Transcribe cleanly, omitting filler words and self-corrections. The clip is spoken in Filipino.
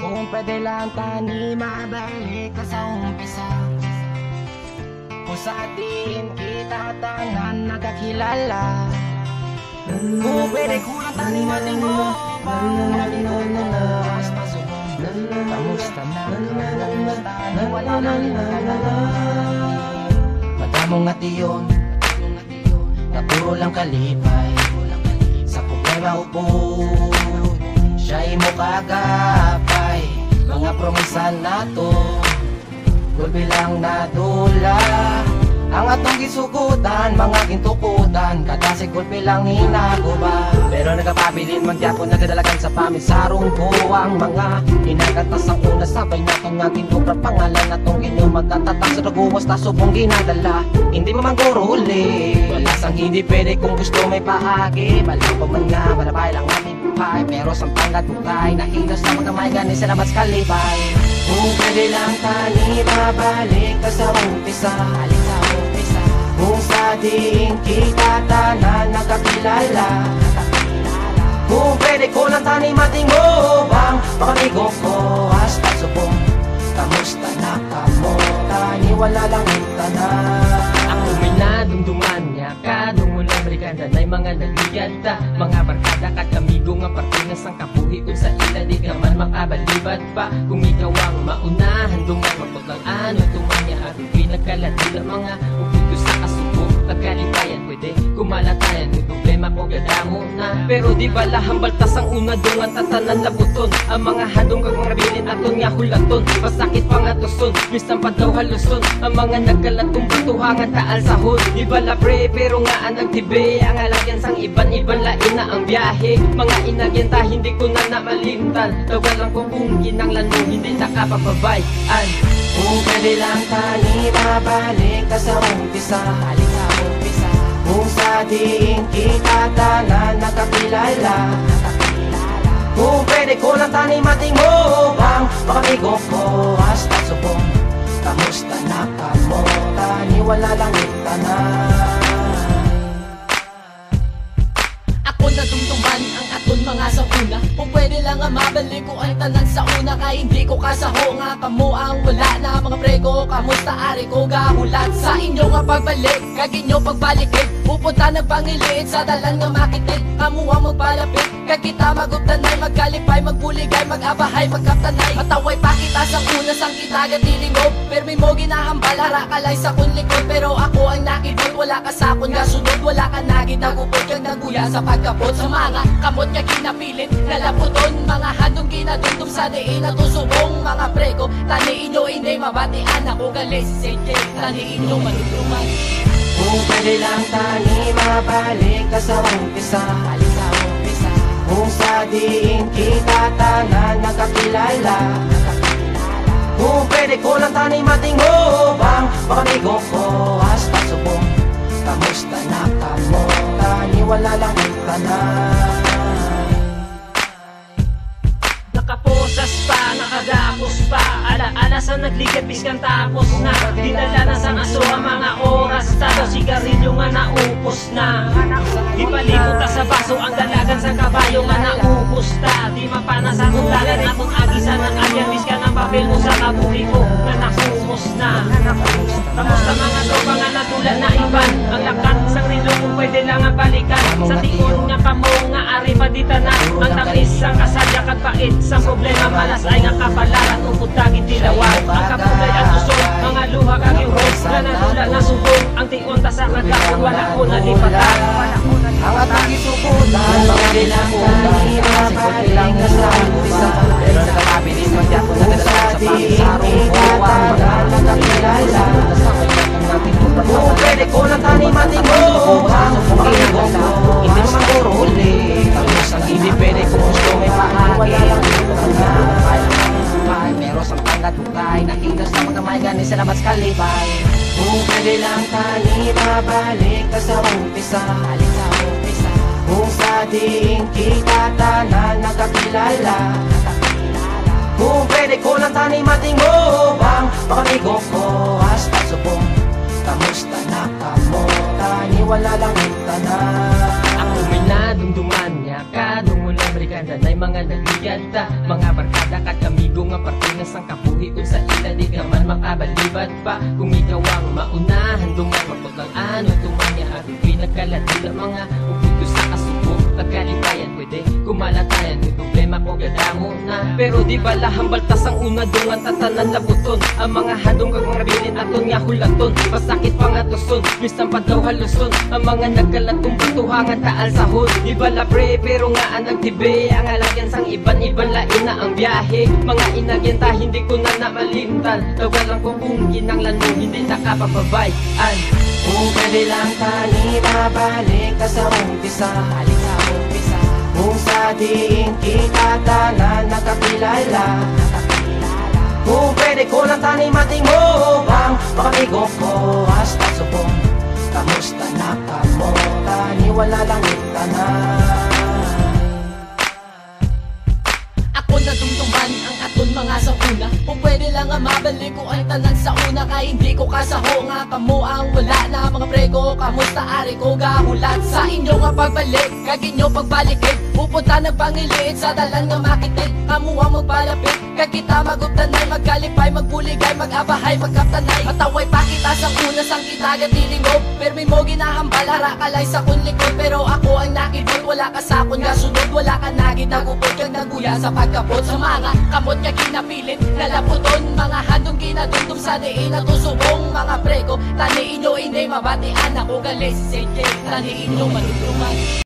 Kung pwede lang tani mabalik ka sa umpisa. Kung sa atin kita tanan nagkakilala. Kung pwede kulang tani matingo basta subong. Kamusta na? Wala lang madamong nga tiyon na puro lang kalipay. Sa problema upod siya'y mo kagapay. Mga promesa na to gulbi lang nadula. Ang atong gisugutan, mga gintukutan, kada si gulbi lang hinaguba. Pero nagapabilin magyapon nagadalagan sa pamisarong ko. Ang mga inagatas ang una sabay natin nga ginubra pangalan atong ginumat natatak sa naguwas na subong ginadala. Hindi mo mangguro huli, walasang hindi pwede kung gusto may paagi. Balang pa man nga, malabay lang natin buhay. Pero sampang natugay, nahilas na mga may ganin sila mas kalipay. Kung pwede lang tani mabalik ka sa umpisa. Kung sa diin kita tanan nakakilala. Kung pwede ko lang tani matingobang pakamigo ko hasta subong. Kamusta na kamo tani wala lang tanan. Ako may nadumduman niya kadung ulang brigada na'y mga nagligada. Mga barkada kat amigo nga partingas ang kabuhi. Kung sa ila di ka man makabalibad pa. Kung ikaw ang maunahan dungan mapaglang ano tumanya at pinagkaladila mga uputo sa kasubo. Pagkalipayan pwede kumalatayan may problema ko gadamo na. Pero di ba lahang baltas ang una dungan tatanan labuton. Ang mga handong kag mga bilin aton nga hulaton. Masakit pa nga tuson misang padaw haluson. Ang mga nagkalatong batuhangan taal sahod. Di ba labre pero nga ang nagtibe. Ang alagyan sang iban-iban lain na ang biyahe. Mga inagyan ta hindi ko na namalimtan. Tawalang ko kung ginanglan mo hindi nakapapabayan. Kung pwede lang tani mabalik ka sa umpisa. Kung sa diin kita tanan nakakilala. Kung pwede ko lang tani matingobang pakamigo ko hasta subong. Kamusta na kamo tani wala lang tanan. Ako nadumduman ang aton mga sa una. Kung pwede lang nga mabalik ko ang tanan sa una. Kaya hindi ko kasaho nga kamo ang wala na mga prego. Kamusta ari ko gahulat sa inyo nga pagbalik. Kag inyo pagbalikin pupunta nagpangiliit sa dalan nga makitid. Kamu ang magpalapit kag kita maguptanay. Magkalipay, magbuligay, magabahay, magkaptanay. Mataway pa kita sa una sang kita gatilingog. Permi mo ginahambal harakalay sa kun likod. Pero ako ang nakibot wala ka sa kun gasunod. Wala ka nagitagupod kag naguya sa pagkapot. Sa mga kamot nga ginapilit nalaputon. Mga handong ginadundum sa diin na tusubong. Mga prego tani inyo hindi mabatian. Ako gali si Sente tani inyo manutuman. Kung pwede lang tani mabalik ka sa umpisa. Kung sa diin kita tanan nakakilala. Kung pwede ko lang tani matingobang pakamigo ko hasta subong. Kamusta na kamo tani wala lang tanan. Nakaposas pa, nakagapos pa. Ala-ala sa nagligat biskan tapos na. Dinala na sa aso ang mga oras. Talo sigarilyo nga naupos na. Di palimot sa baso ang dalagan sa kabayo nga naupos ta. Di mapana sa kutalan akong agisa ng alyan. Biskan ang papel mo sa kabuhi ko nga nakumos na. Kamusta mga tropa nga natulad na iban. Ang lakat sa rilo kung pwede lang ang balikan. Sa tingon nga kamo nga ari padita na. Ang tamis ang kasadya kag pait. Sa problema malas ay nga kapalaran. Upod tagit tilawag ang kapulay ang tusok. Mga luha kag iuhos na natula na subong. Ang tion ta sa kagapon wala ko nalipatan. Ang atong gisugutan, mga lang tani mabalik ka sa umpisa. Pero nakakabilis magyapon nagadalagan sa pamisarong ko. Ang mga nakakilala. Kung pwede ko lang tani matingobang pakamigo ko hindi mo mangguro huli. Kamusta hindi pwede kung gusto may paagi. Pero sampang natugay, nahilas na mga may ganin sila mas kalipay. Kung pwede lang tani mabalik ka sa umpisa. Kung sa diin kita tanan nakakilala. Kung pwede ko lang tani matingobang pakamigo ko hasta subong. Kamusta na kamo tani wala lang tanan. Ako may nadumduman niya kadung ulang brigada na'y mga nagligada. Mga barkada kat amigo nga parte na sang kabuhi unsa ila di ka man makabalibad pa. Kung ikaw ang maunahan dungan mapaglang ano tumanya aron pinagkaladila mga uputo sa kasubo pagkalipayan pwede kumalatayan may problema ko gadamo na. Pero di bala hambaltas ang una dungan tatanan labuton ang mga handong kag mga bilin aton nga hulaton masakit pa nga tuson mistan pa daw haluson ang mga nagkalatong batuhangan taal sahod. Di bala pre pero nga nagtibe ang alagyan sang iban-iban lain na ang biyahe mga inagyan ta hindi ko na malimtan tawalan ko kung ginanglan mo hindi nakapapabayan. Kung pwede lang tani babalik ka sa umpisa, balik sa umpisa. Kung sa diin kita tanan nakakilala, kung pwede ko lang tani mating mo bang makamigo ko hasta subong. Kamusta na ka mo tani wala lang itanan. Ako na dumduman ang aton mga sa una. Kung pwede lang nga mabalik ko ang tanan sa una. Kay hindi ko kasaho nga kamo ang wala na mga prego. Kamusta ari ko gahulat sa inyo nga pagbalik. Kag inyo pagbalik pupunta nagpangiliit sa dalan nga makitid. Kamu ang magpalapit kag kita maguptanay magkalipay magbuligay magabahay magkaptanay. Mataway pa kita sa una sang kita gatilingog. Permi mo ginahambal hara kalay sa kun likod. Pero ako ang nakibot wala ka sa akon nga sunod. Wala ka nagid nagupod kag naguya sa pagkapot sa mga kamot nga ginapilit nalaputon mga handong ginadundong sa diin at usubong mga prego. Tani inyo inay mabatian ako galis sige tani inyo manutruman.